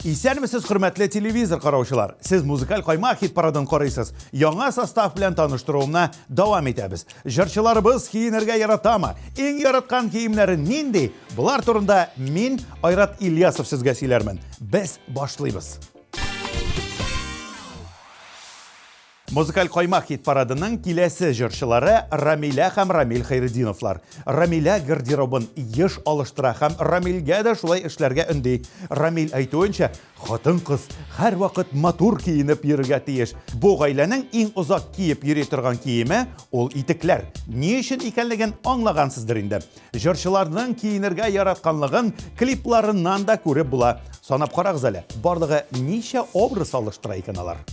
Исәнмесез, хөрмәтле телевизор караучылар. Сез Музыкаль Каймак хит-парадын карыйсыз. Яңа состав белән таныштыруымна дәвам итәбез. Җырчыларыбыз киенергә яратамы? Иң яраткан киемнәре нинди? Булар турында мин, Айдар Ильясов, сезгә сөйләрмен. Без башлыйбыз. Музыкаль Каймак хит-парадының киләсе җырчылары Рамилә һәм Рамил Хәйретдиновлар. Рамилә гардеробын еш алыштыра һәм Рамилгә дә шулай эшләргә өнди. Рамил әйтүенчә, хатын-кыз һәр вакыт матур киенеп йөрергә тиеш. Бу гаиләнең иң озак киеп йөри торган киеме ул итекләр. Ни өчен икәнлеген аңлагансыздыр инде. Җырчыларның киенергә яратканлыгын клипларыннан да күреп була. Санап карагыз әле. Барлыгы ничә образ алыштыра икән алар.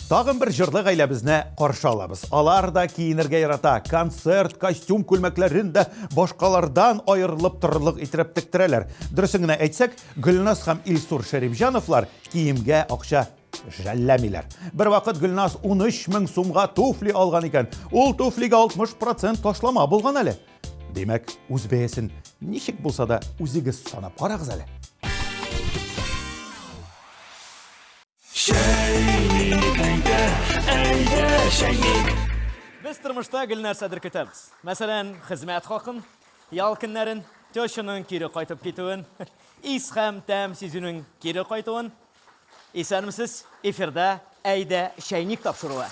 Тагын бер җырлы гаиләбезне каршы алабыз. Алар да киенергә ярата. Концерт, костюм күлмәкләрен дә башкалардан аерылып торырлык итеп тектерәләр. Дөресен генә әйтсәк, Гөлназ һәм Илсур Шәрипҗановлар киемгә акча жәлләмиләр. Бер вакыт Гөлназ 13,000 сумга туфли алган икән. Ул туфлигә 60% ташлама булган әле. Демәк, үз бәясен ничек булса да үзегез санап карагыз әле. Biz tırmışta gül нәрсәдер көтәбез. Мәсәлән, хезмәт хакын, ял көннәрен, төшенең кире кайтып китүен, ис һәм тәм сизүнең кире кайтуын. Исәнмесез, эфирда әйдә шәйник тапшыруы.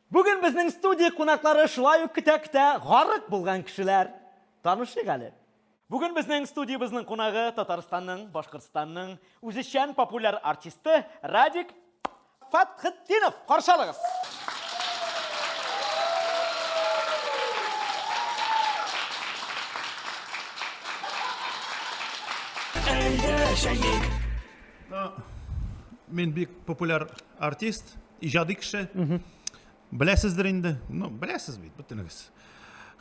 Бүген безнең студия кунаклары шулай ук көтә-көтә гарык булган кешеләр. Танышыйк әле. Бүген безнең студиябызның кунагы Татарстанның, Башкортстанның үзешчән популяр артисты Радик Фәрхетдинов. Каршылыгыз. Мен бик популяр артист, иҗади кеше. Беләсездер инде. Беләсез бит, бөтенегез.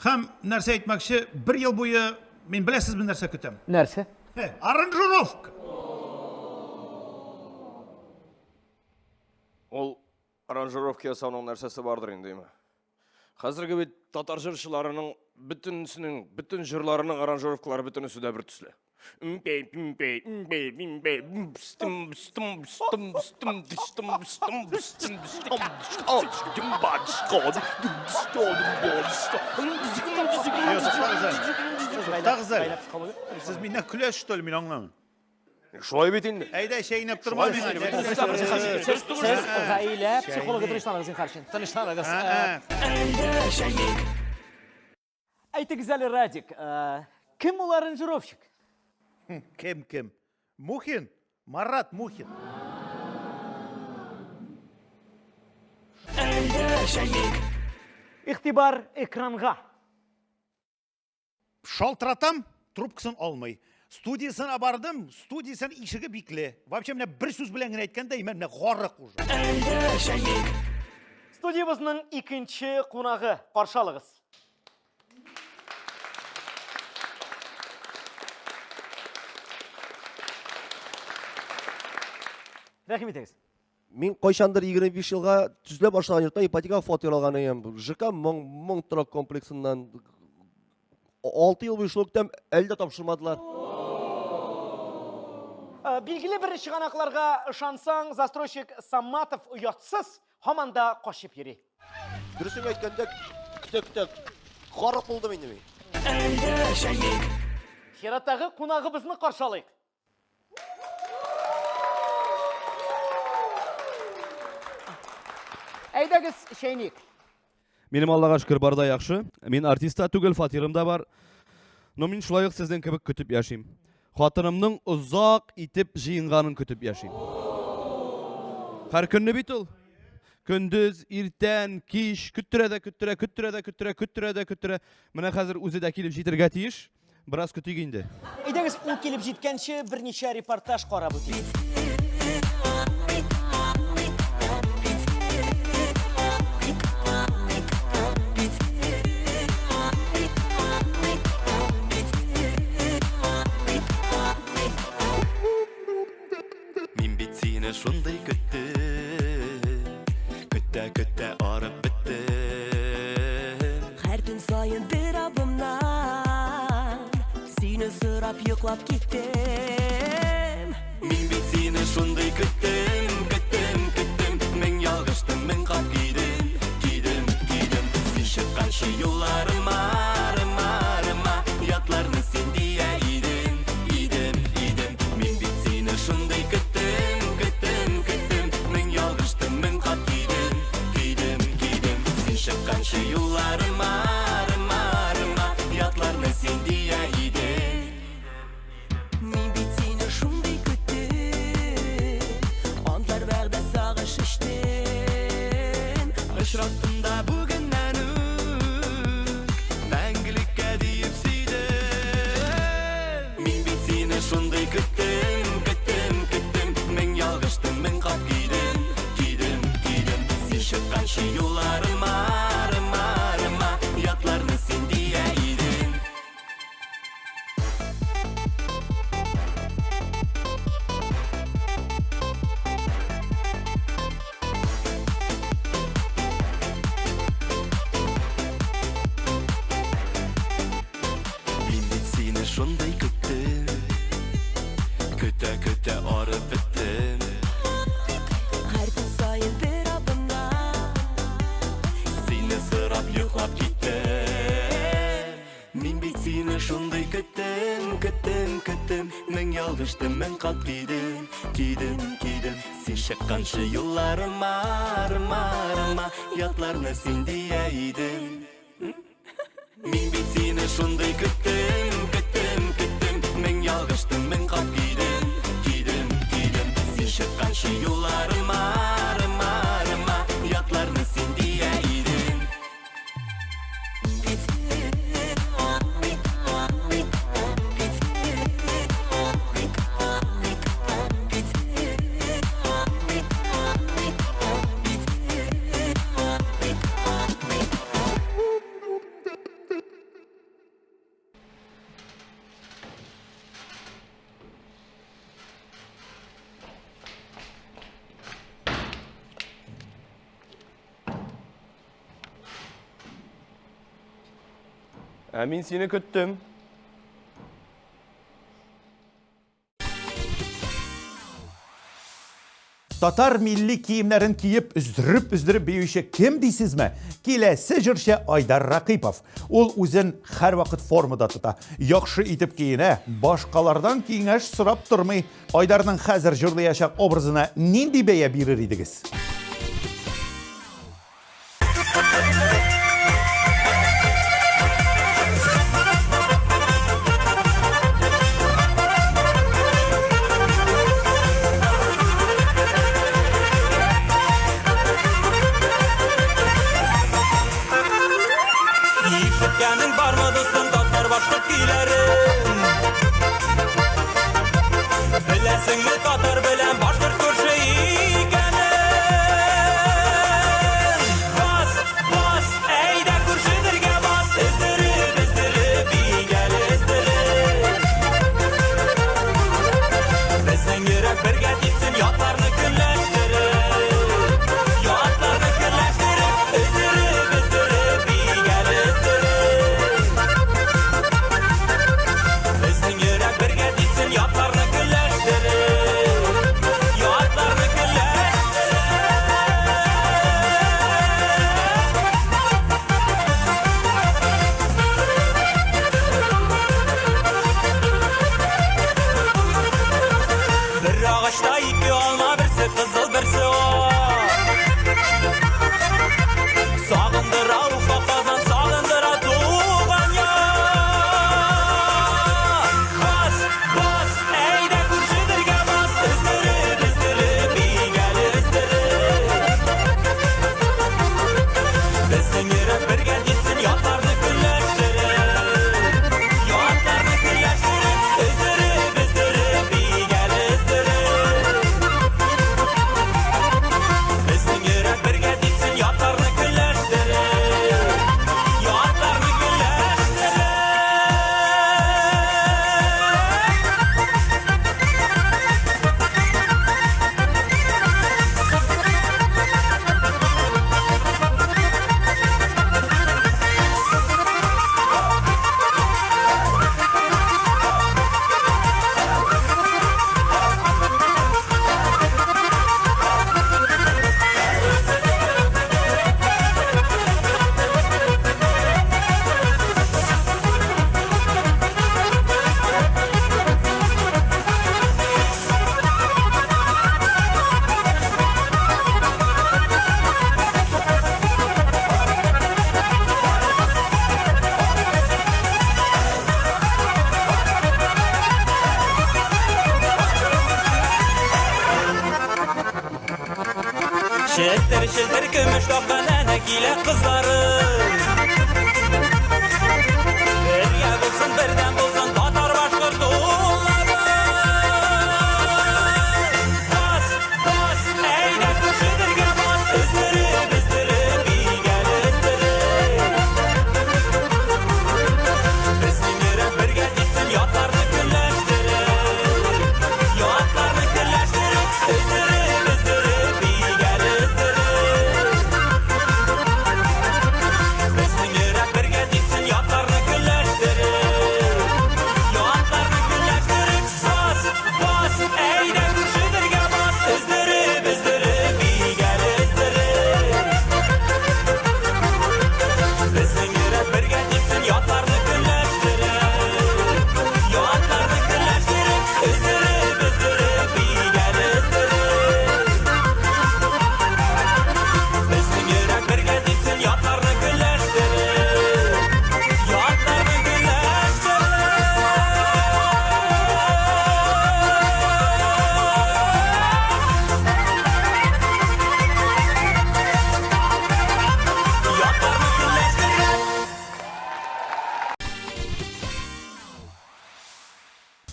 Һәм нәрсә әйтмәкче, 1 ел буе мен беләсез бер нәрсә көтәм. Нәрсә? Аранжировка. Ол аранжировка ясауның нәрсәсе бардыр инде. Хәзерге бит татар җырчыларының бүтән җырларының аранжировкалары бүтәнесе дә бер төсле. Siz minнән көләш что ли, мин аңламыйм. Шулай бит инде. Әйдә шәйнәп торма миңа. Гаилә психологы тырыштагыз инхаршин. Тыныштагыз. Әйтегез әле, Радик, кем ул аранжировщик? Кем? Мухин? Марат Мухин. Ихтибар экранга. Шалтыратам, трубкасын алмый. Студиясына бардым, студиясын ишеге бикле. Вообще менә бер сүз белән генә әйткәндә, менә гарык уже. Студиябызның икенче кунагы, каршылыгыз. Рәхим итегез. Мин кайчандыр 25 елга төзләп башлаган йортта ипотека фатир алган идем. ЖК моң торак комплексыннан 6 ел буе шул көтәм, әлдә тапшырмадылар. Билгеле бер чыганакларга ышансаң, застройщик Саматов уятсыз һаман да кашып йөри. Дөресен әйткәндә, көтә гарык булдым инде мин. Хираттагы кунагыбызны каршылыйк. Әйдәгез шәйник. Минем Аллага шөкер барда яхшы. Мин артиста түгел, фатирым да бар. Но мин шулай ук сездән кебек көтеп яшим. Хатынымның узак итеп җыенганын көтеп яшим. Һәр көнне бит ул. Көндез, иртән, кич, көттерә. Менә хәзер үзе дә килеп җитәргә тиеш. Бераз көтик инде. Әйдәгез, ул килеп җиткәнче берничә репортаж карап үтик. Шундый көттем, арып бітті. Һәр түн сайын бер абымнан Сине сұрап йоклап киттем. Мин бит сине шундый көттем. Мен ялгыштым, мен кап кидем. Син чыкканчы юлларыма, ятларны син дия идем. Мин бит сине шундый көттем. Чыкканчы юлларыма, ятларны син дия идем. Мин бит сине шундый көттем, антлар вәгъдә сагыш иштем. Очраттым да бүгеннән үк, мәңгелеккә диеп сөйдем. Мин бит сине шундый көттем. Мен ялгыштым, мен кап кидем. Син чыкканчы юлларыма, ятларны син дия идем. Мин бит сине шундый көттем. Көтә арып беттем. ялгыштым, мен калп кидем, кидем, кидем. Сен чыкканчы юлларыма, арма, ятларны сен дия идең. Мин бит сине шундый көттем, көттем, көттем. Мен ялгыштым, мен калп кидем, кидем, кидем. Сен чыкканчы юлларыма, арма, ятларны сен дия идең. Мин сине көттем. Татар милли киемнәрен киеп, үздереп бейүче кем дейсезме? Киләсе җырчы Айдар Рәкыйпов. Ул үзен һәр вакыт формада тота. Яхшы итеп киенә, башкалардан киңәш сорап тормый. Айдарның хәзер җырлаячак образына нинди бәя бирер идегез? Şildir kömüş toptan ana kile kızlarım. Birge bulsun birden bulsun Tatar başkurt oğulları. Bas bas eyde kuşidirge bas. Üzdürüp üzdürüp iyi gel üzdürüp. Bizden yürüp birge gitsin yatlarını külleştirip. Yatlarını külleştirip üzdürüp üzdürüp iyi gel üzdürüp. Bizden yürüp birge gitsin yatlarını külleştirip.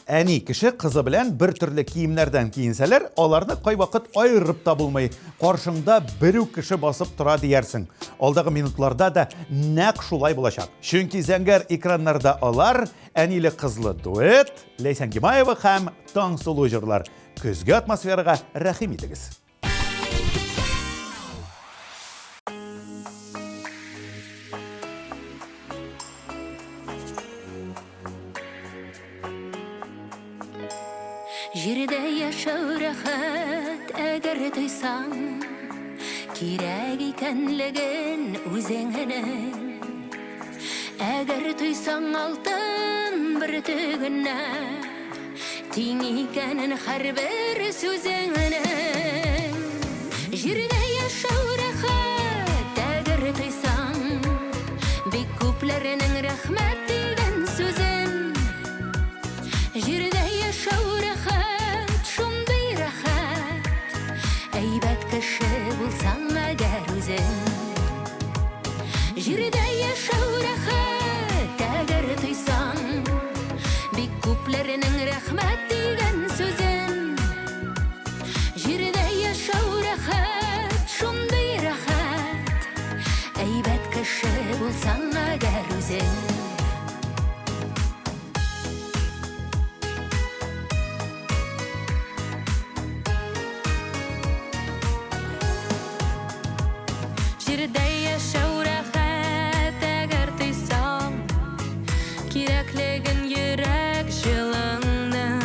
Әни кеше кызы белән бер төрле киемнәрдән киенсәләр, аларны кайвакыт айырып та булмый. Каршыңда берү кеше басып тора диярсең. Алдагы минутларда да нәкъ шулай булачак. Чөнки зәңгәр экраннарда алар әниле кызлы дуэт Ләйсән Гимаева һәм Таңсылу җырлар. Көзге атмосферага рәхим итегез. Җирдә яшәү рәхәт, әгәр тойсаң, кирәк икәнлеген үзеңнең. Әгәр тойсаң алтын бер төгенә, тиң икәнен һәрбер сүзеңнең. Җирдә яшәү рәхәт, әгәр тойсаң, бик күпләрнең рәхмәт дигән сүзен. Җирдә яшәү рәхәт, шундый рәхәт, әйбәт кеше булсаң әгәр үзең. Җирдә яшәү рәхәт, әгәр тойсаң, бик күпләрнең рәхмәт дигән сүзен. Җирдә яшәү рәхәт, шундый рәхәт, әйбәт кеше булсаң әгәр үзең. Җирдә яшәү рәхәт, әгәр тойсаң, кирәклеген йөрәк җылыңның.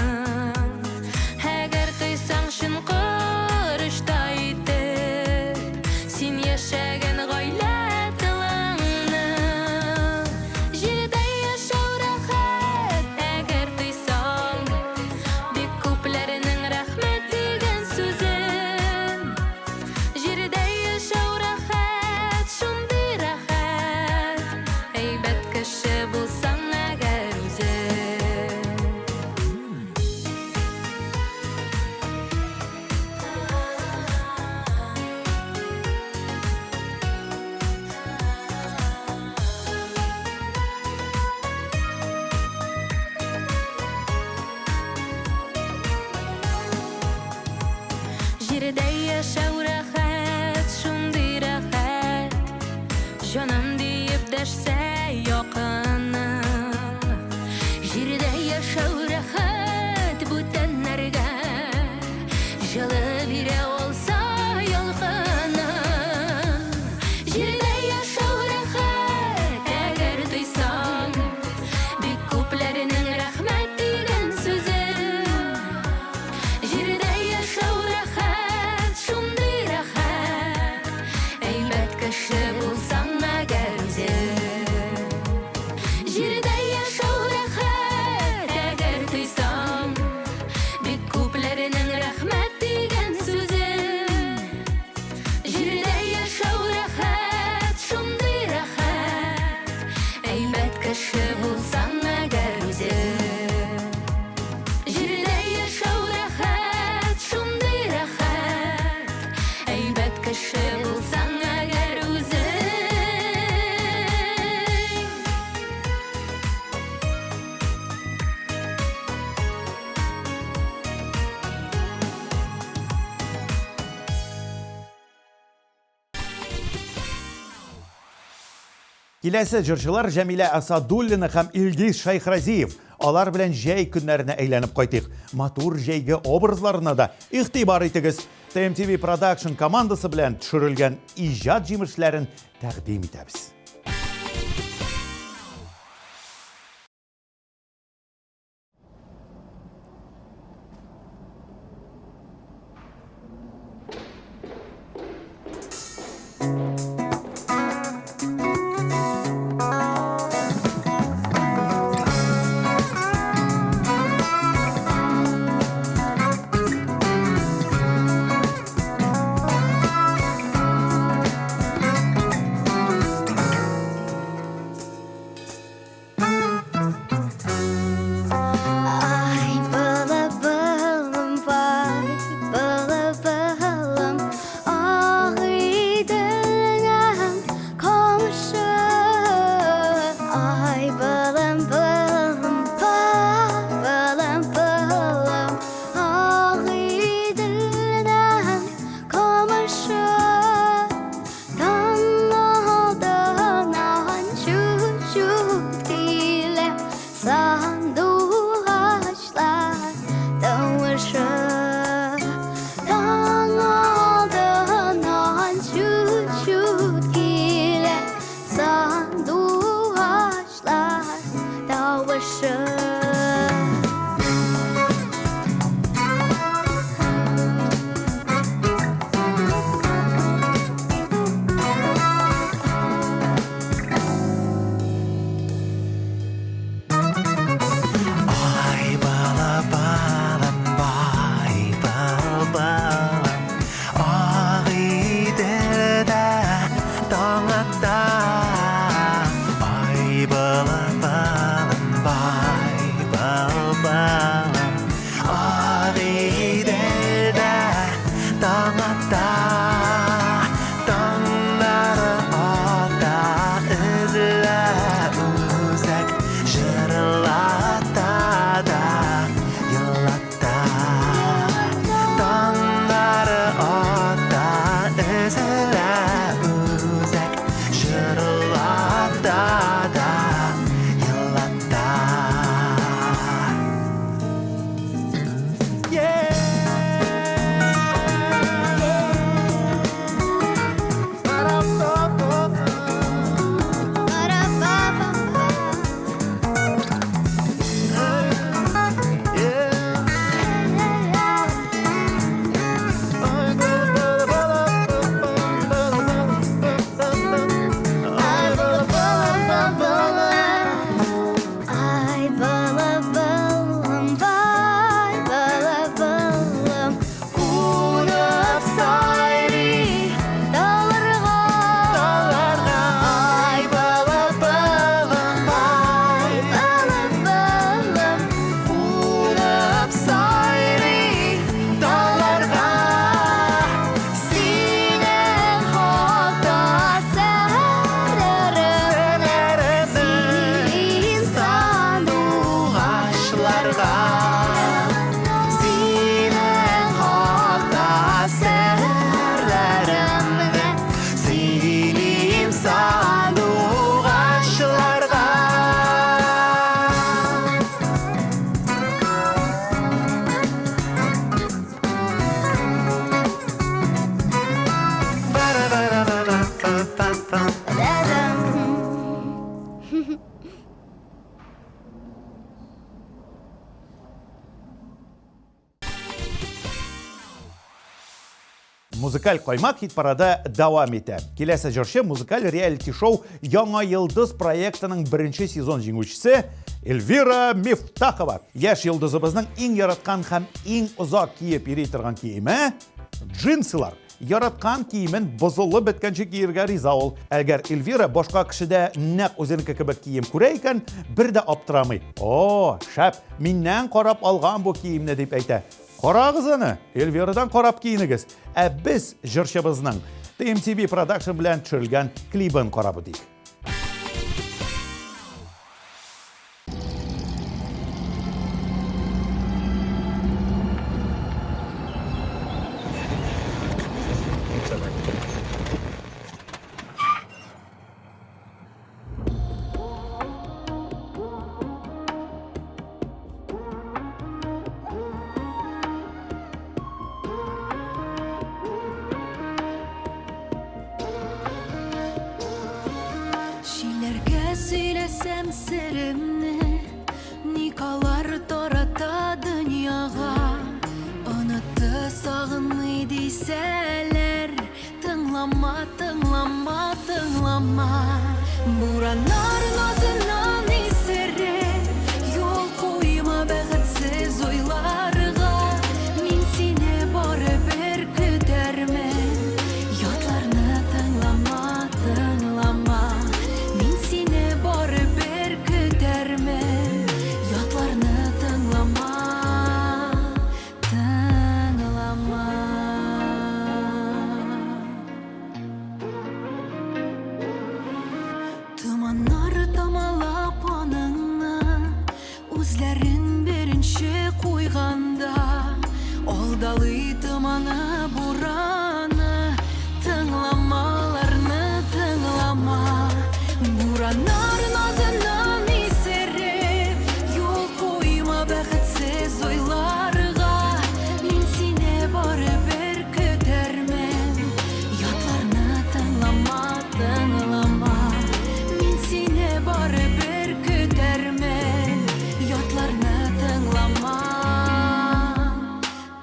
Әгәр тойсаң шын корышта итеп, син яшәгән гаилә тылыңны. Җирдә яшәү рәхәт, әгәр тойсаң, бик күпләрнең рәхмәт дигән сүзен. Җирдә яшәү рәхәт, шундый рәхәт, әйбәт кеше булсаң әгәр үзең. Җирдә яшәү рәхәт, шундый рәхәт, җаным диеп дәшсә якының. Җирдә яшәү рәхәт, бүтәннәргә җылы бирә алса ялкының. Җирдә яшәү рәхәт, әгәр тойсаң, бик күпләрнең рәхмәт дигән сүзен. Җирдә яшәү рәхәт, шундый рәхәт, әйбәт кеше булсаң әгәр үзең. Җирдә яшәү рәхәт, әгәр тойсаң, бик күпләрнең рәхмәт дигән сүзен. Җирдә яшәү рәхәт, шундый рәхәт, әйбәт кеше булсаң әгәр үзең. Җирдә яшәү рәхәт, шундый рәхәт, әйбәт кеше булсаң әгәр үзең. Киләсе җырчылар Җәмилә Асадуллина һәм Илгиз Шәйхрәзиев. Алар белән җәй көннәренә әйләнеп кайтыйк. Матур җәйге образларына да игътибар итегез. TMTV Production командасы белән төшерелгән иҗат җимешләрен тәкъдим итәбез. Музыкаль Каймак хит-парады дәвам итә. Киләсе җырчы музыкаль реалити-шоу Яңа йылдыз проектының беренче сезон җиңүчесе Эльвира Мифтахова. Яшь йолдызыбызның иң яраткан һәм иң озак киеп йөри торган киеме джинсылар. Яраткан киемен бозылып беткәнче киергә риза ул. Әгәр Эльвира башка кешедә нәкъ үзенеке кебек кием күрә икән, бер дә аптырамый. О, шәп, миннән карап алган бу киемне дип әйтә. Карагыз аны, Эльвирадан карап киенегез. Ә без җырчыбызның TMTV Production белән төшерелгән клибын карап үтик. Şilerge söylesem sırrımı, nikalar tarata dünyaga. Anıtı sağınlı deyseler, tınlama, tınlama, tınlama. Buranar nazından iserim, yol koyma bəxtsiz oylarga. Min sine barı bir küdermen, yatlarını tınlama, tınlama. Min sine barı bir küdermen, yatlarını tınlama, tınlama. Tımanlar tamalap anını, үзләрен беренче куйганда, алдаlı тыманы бураны, тыңламаларны тыңлама. Буранар назынан исереп, юл қойма бәхетсіз ойларға. Мин сине бары бір күтәрмен, ятларны тыңлама, тыңлама. Мин сине бары бір күтәрмен, ятларны тыңлама,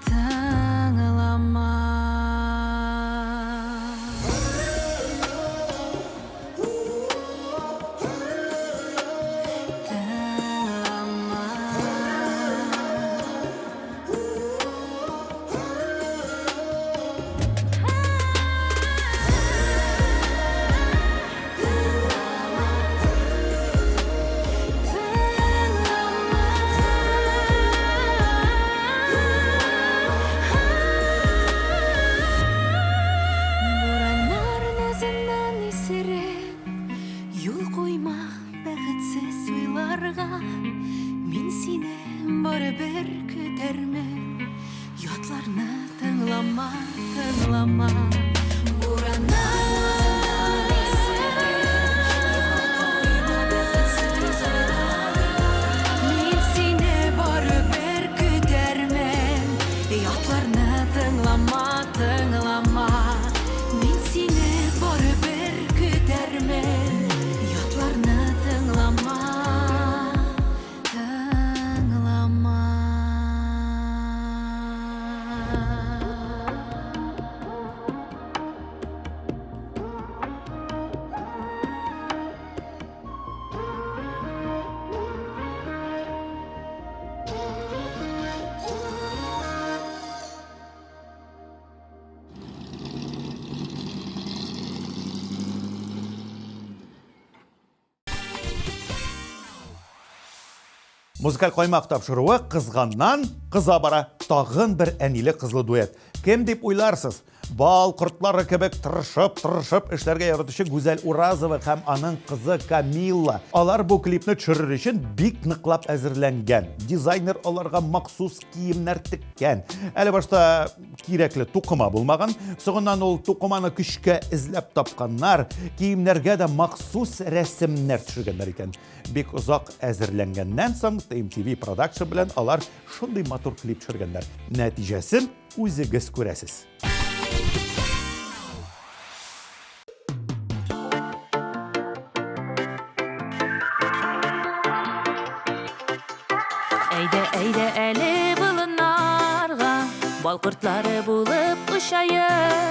тыңлама. Буранар назынан исереп, юл қойма бәхетсіз ойларға. Мин сине бары бір күтәрмен, ятларны тыңлама, тыңлама. Буранар мин сине бары бір күтәрмен, ятларны тыңлама, тыңлама. Мин сине бары бір күтәрмен, ятларны тыңлама, тыңлама. Музыкаль Каймак тапшыруы кызганнан кыза бара. Тагын бер әниле кызлы дуэт. Кем дип уйларсыз? Бал кортлары кебек тырышып эшләргә яратучы Гүзәл Уразова һәм аның кызы Камилә. Алар бу клипны төшерер өчен бик ныклап әзерләнгән. Дизайнер аларга махсус киемнәр теккән. Әле башта кирәкле тукыма булмаган. Соңыннан ул тукыманы көчкә эзләп тапканнар. Киемнәргә дә махсус рәсемнәр төшергәннәр икән. Бик озак әзерләнгәннән соң TMTV Production белән алар шундый матур клип төшергәннәр. Нәтиҗәсен үзегез күрәсез. Әйдә, әйдә әле болыннарга, бал кортлары булып ұшайық.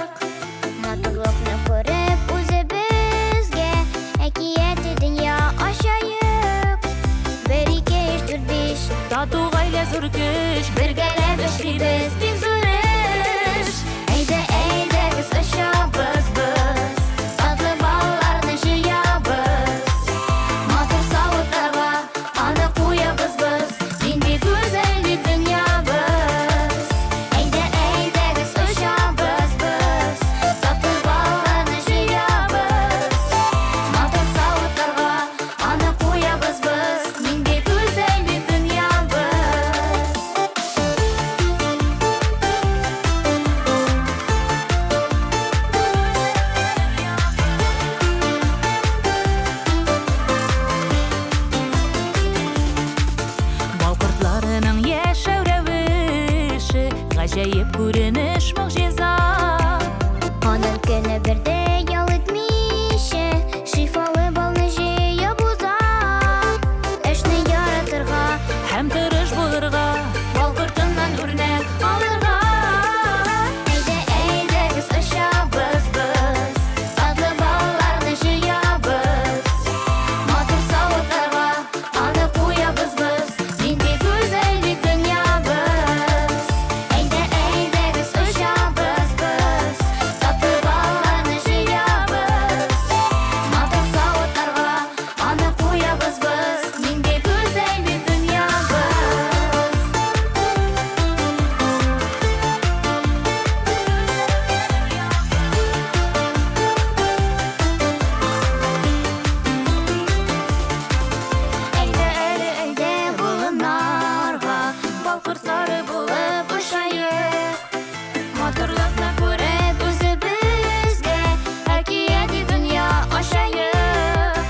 зур көч, бергәләп эшлибез бик зур эш. Әйдә, әйдәгез очабыз без, татлы балларны җыябыз. Матур савытларга аны куябыз без, нинди гүзәл бит дөньябыз. Әйдә, әйдәгез очабыз без, татлы балларны җыябыз. Матур савытларга аны куябыз без, нинди гүзәл бит дөньябыз. Балкортларының яшәү рәвеше, гаҗәеп күренеш могҗиза. Аның көне бердә ял итмичә, шифалы балны җыеп уза. Эшне яратырга һәм тырыш булырга, балкортыннан үрнәк алырга. Әйдә, әйдәгез очабыз без, татлы балларны җыябыз. Матур савытларга аны куябыз без, нинди гүзәл бит дөньябыз. Әйдә, әйдәгез очабыз без, татлы балларны җыябыз. Матур савытларга аны куябыз без, нинди гүзәл бит дөньябыз. Әйдә, әле әйдә болыннарга, балкортлары булып ошайык. Матурлыкны күреп үзебезгә, әкияти дөнья ошайык.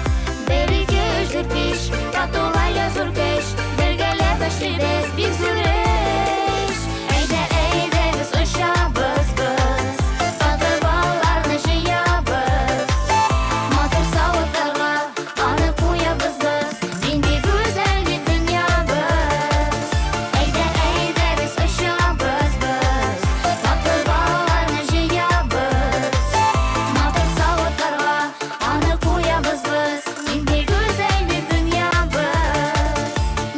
Береге эшләп биш, татулая зур көч, бергәләп эшлибез бик зур эш. Әйдә, әйдәгез очабыз без, татлы балларны җыябыз. Матур савытларга аны куябыз без, нинди гүзәл бит дөньябыз. Әйдә, әйдәгез очабыз без, татлы балларны җыябыз. Матур савытларга аны куябыз без, нинди гүзәл бит дөньябыз.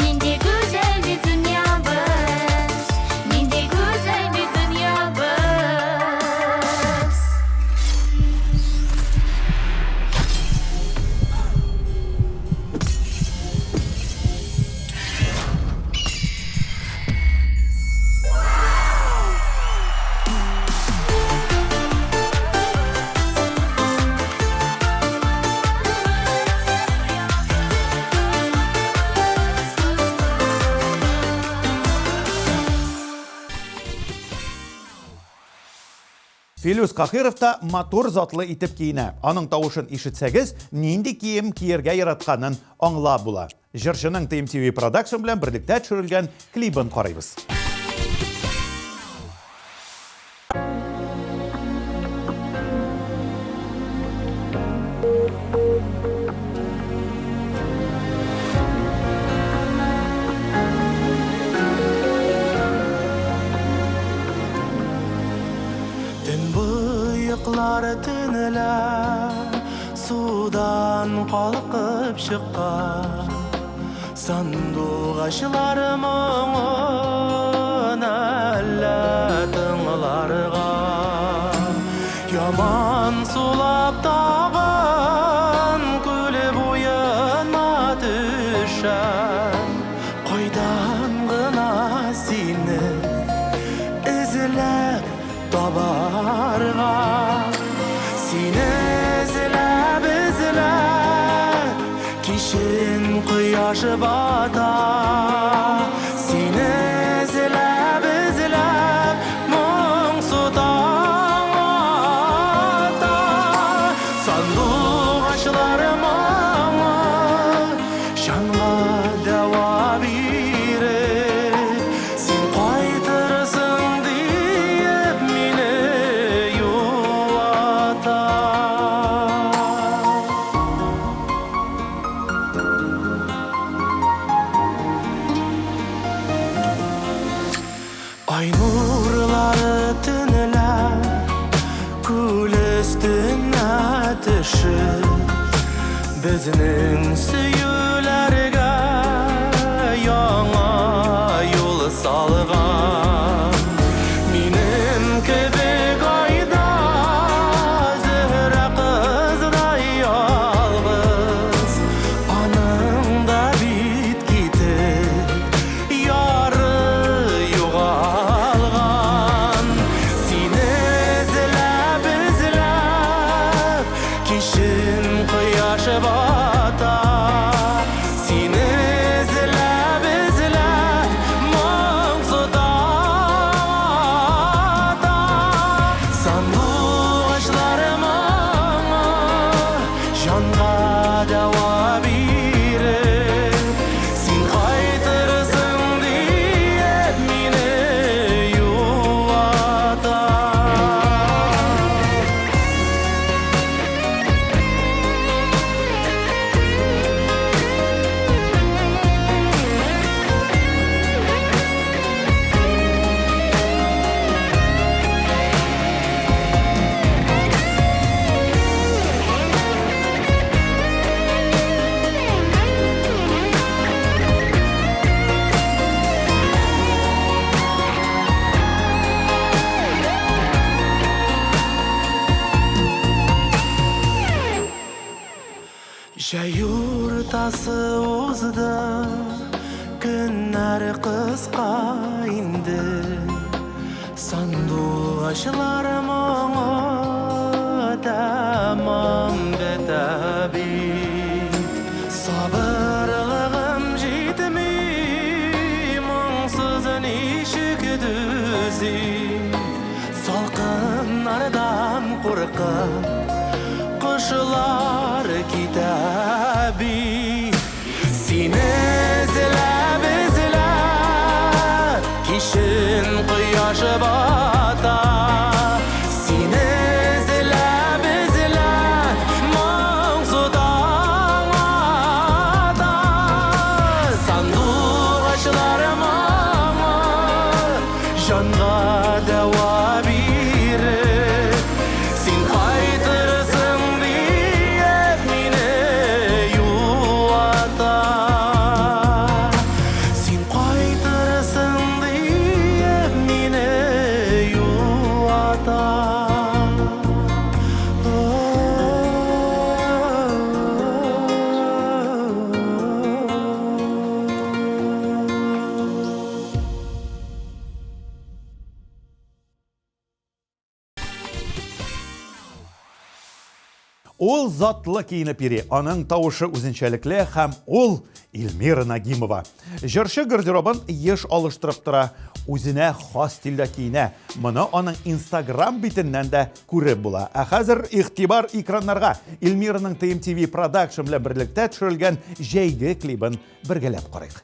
Нинди гүзәл бит дөньябыз. Нинди гүзәл бит дөньябыз. Филүс Каһиров та матур затлы итеп киенә. Аның тавышын ишетсәгез, нинди кием киергә яратканын аңлап була. Җырчының TMTV Production белән берлектә төшерелгән клибын карыйбыз. Төн буйыклары төнеләр, судан калкып чыккан. Сандугачлары моңын әллә тыңларга. Яман сулап тагын күл буена төшәр. Кайдан гына сине эзләп табарга. Сине эзләп, эзләп, кишен кояшы бата. Сине эзләп, эзләп, моңсу таң ата. Сандугачлары моңы җанга дәва бирер. Син кайтырсың диеп мине юлата. Ай нурлары төнеләр, күл өстенә төшер. Безнең сөюләргә яңа юл Чәй уртасы узды, күннәр кыска инде. Сандугачлар моңы тәмам бетәби. Сабырлыгым җитми, моңсыз ничек түзим. Салкыннардан куркып, кышлар китә бит. Сине эзләп, кишен кояш бата. Сине эзләп, моңсу таң ата. Сандугачлар моңы жанга дәва бирер. Син кайтырсың диеп мине юата. Син кайтырсың диеп мине юата. Ул затлы киенеп йөри, аның тавышы үзенчәлекле һәм ул Ильмира Нагимова. Җырчы гардеробын еш алыштырып тора, үзенә хас стильдә киенә. Моны аның Instagram битеннән дә күреп була. Ә хәзер игътибар экраннарга Ильмираның TMTV Production белән берлектә төшерелгән җәйге клибын бергәләп карыйк.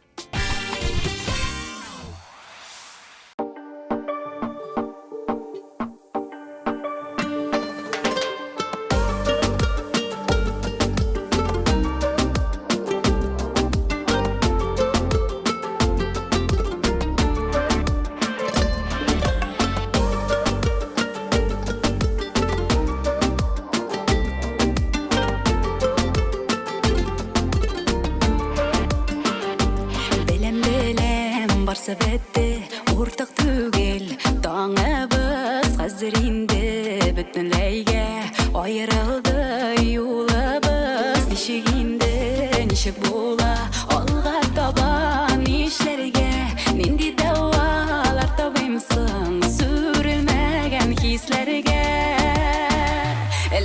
Бетте уртак түгел, таңыбыз хәзер инде бөтенләйгә аерылды юлыбыз. Ничек инде, ничек була алга таба нишләргә, нинди дәвалар табыймсың сүрелмәгән хисләргә.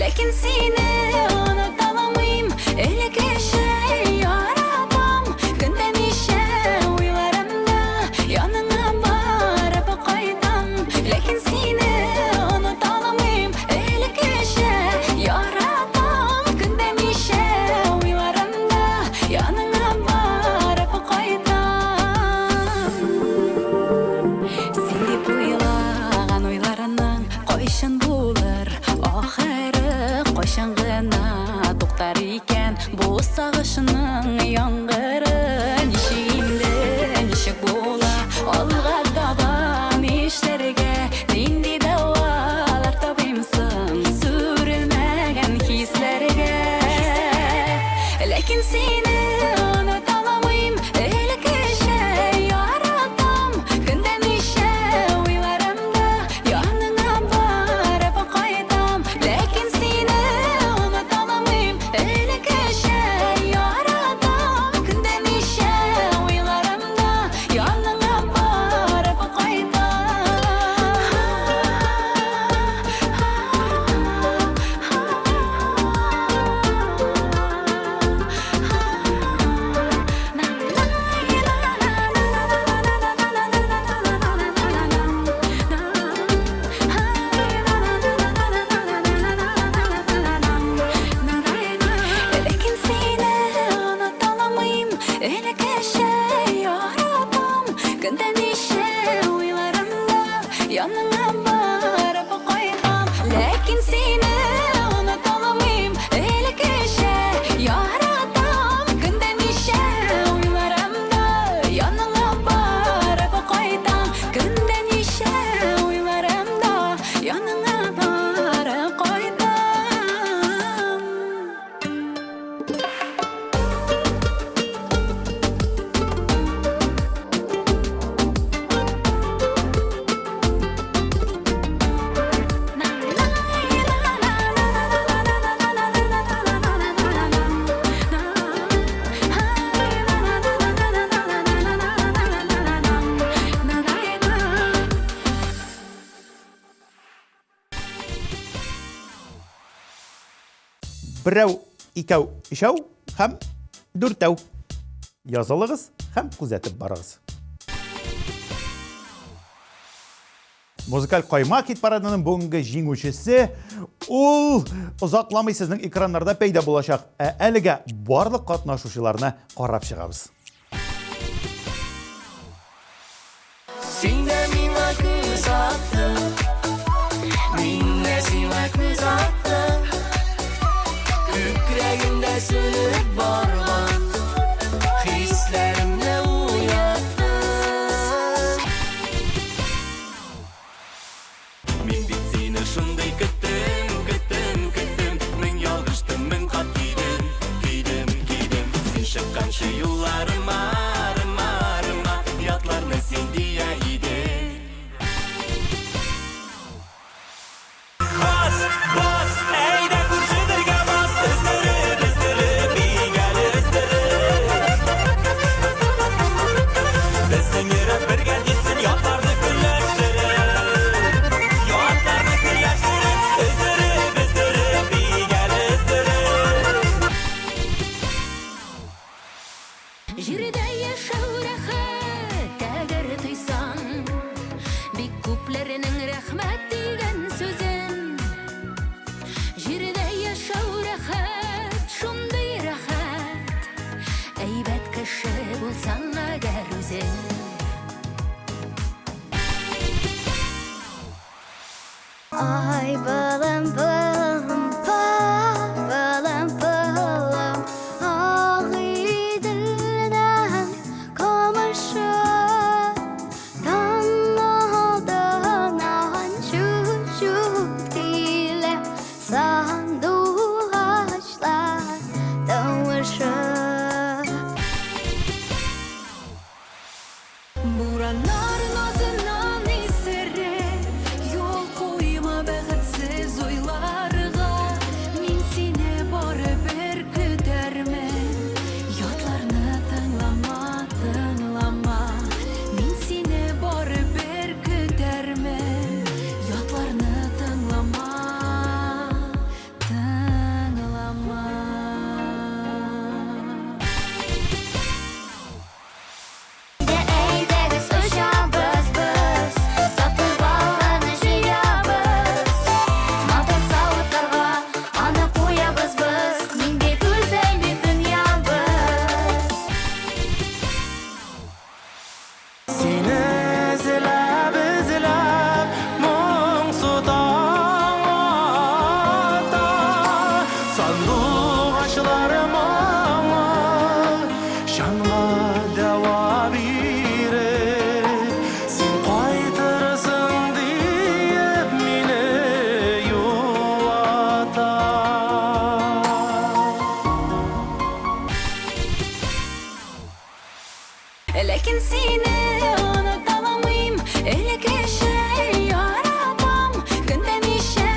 Ләкин сине оныта алмыйм, элеккечә яратам, көндә ничә yanına barıp kaytam. Lekin seni unuta алмыйм, элеккечә яратам, көндә ничә уйларымда yanına барып кайтам. Син дип уйлаган уйларыңның кайчан булыр, ахыры кайчан гына туктар икән бу сагышының яңгыры. Ничек инде, ничек була алга таба нишләргә, нинди дәвалар табыймсың сүрелмәгән хисләргә. Ләкин сине оныта алмыйм, элеккечә яратам, көндә ничә уйларымда yanına барып кайтам. Ләкин сине оныта алмыйм, элеккечә яратам, көндә ничә уйларымда yanına барып кайтам. Ләкин сине оныта алмыйм, элеккечә яратам, көндә ничә уйларымда yanına барып кайтам. Ләкин сине оныта алмыйм, элеккечә яратам, көндә ничә уйларымда yanına барып кайтам. Көндә ничә уйларымда yanına барып кайтам. Берәү, икәү, ишәү һәм дүртәү. Язылыгыз һәм күзәтеп барыгыз. Музыкаль Каймак хит-парадының бүгінгі җиңүчесе ул озакламый сезнең экраннарда пәйда булачак. Әлегә барлык катнашучыларны карап чыгабыз. Син дә миңа күз аттың, мин дә сиңа күз аттым. Күкрәгемдә сүнеп барган хисләремне уяттың. Мин бит сине шундый көттем, көттем, көттем. Мин ялгыштым, мин кат кидем, кидем, кидем. Син чыкканчы юлларыма, рыма, рыма, ятларны син дия идең. Бas, бас, әйдә күршедергә бас, эзләп, эзләп, бигәл эзләп. Безнең йөрәк бергә гитсен, ятларны көлләштереп. Ятларны көлләштереп, эзләп, эзләп, бигәл эзләп. Җирдә яшәү рәхәт, әгәр тойсаң, бик күпләренең рәхмәт дигән сүзен. Җирдә яшәү рәхәт, шундый рәхәт, әйбәт кеше булсаң әгәр үзең. Ай, былым, былым, былым, былым, ақ иділнен камышы, таң алдынан чуть-чуть келе, сандуғачлар тауышы. Бураннар назынан исерек, yol koyma бәхетсез уйларга. Мин сине барыбер көтәрмен, ятларны тыңлама, тыңлама. Мин сине барыбер көтәрмен, ятларны тыңлама, тыңлама. Әйдәгез очабыз без, тату баланы җыябыз. Матур савытларга аны куябыз без, нинди гүзәл бит дөньябыз. Сине эзләп, эзләп, моңсу таң ата. Сандугачларым аңа, җанга дәва биреп. Син кайтырсың диеп мине юлата. Ләкин сине оныта алмыйм, элеккечә яратам. Көндә ничә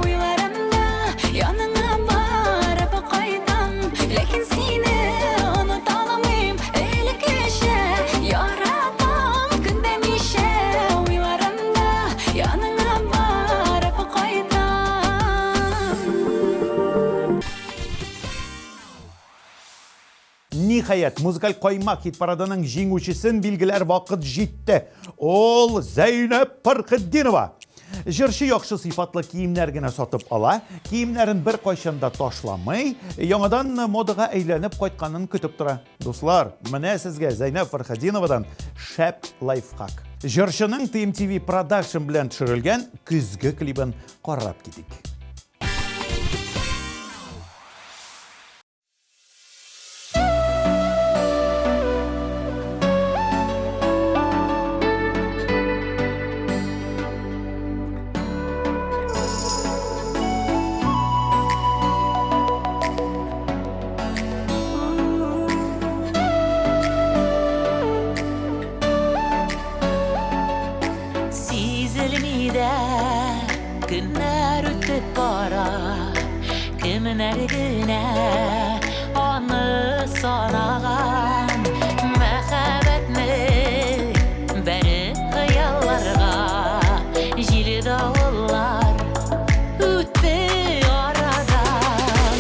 уйларымда яныңа барып кайтам. Ләкин сине оныта алмыйм, элеккечә яратам. Көндә ничә уйларымда яныңа барып кайтам. Ниһаять, Музыкаль Каймак хит-парадының җиңүчесен билгеләр вакыт җитте. Ул Зәйнәб Фәрхетдинова. Җырчы яхшы сыйфатлы киемнәр генә сатып ала, киемнәрен бер кайчанда ташламый, яңадан модага әйләнеп кайтканын көтеп тора. Дуслар, менә сезгә Зәйнәб Фәрхетдиновадан шәп лайфхак. Җырчының TMTV Production белән төшерелгән көзге клибын карап китик. Günler ötüp bara, kimler güne onu sanagan. Mehabetmi beri hıyallarga, jili davullar ötü aradan.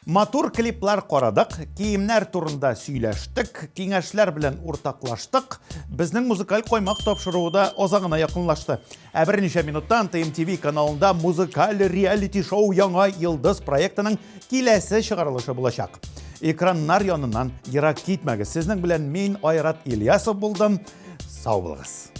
Матур клиплар карадык, киемнәр турында сөйләштек, киңәшләр белән уртаклаштык. Безнең музыкаль каймак тапшыруы да азагына якынлашты. Ә берничә минуттан ТМТV каналында музыкаль реалити шоу яңа йылдыз проектының киләсе чыгарылышы булачак. Экраннар яныннан ерак китмәгез. Сезнең белән мин Айрат Ильясов булдым. Сау булыгыз.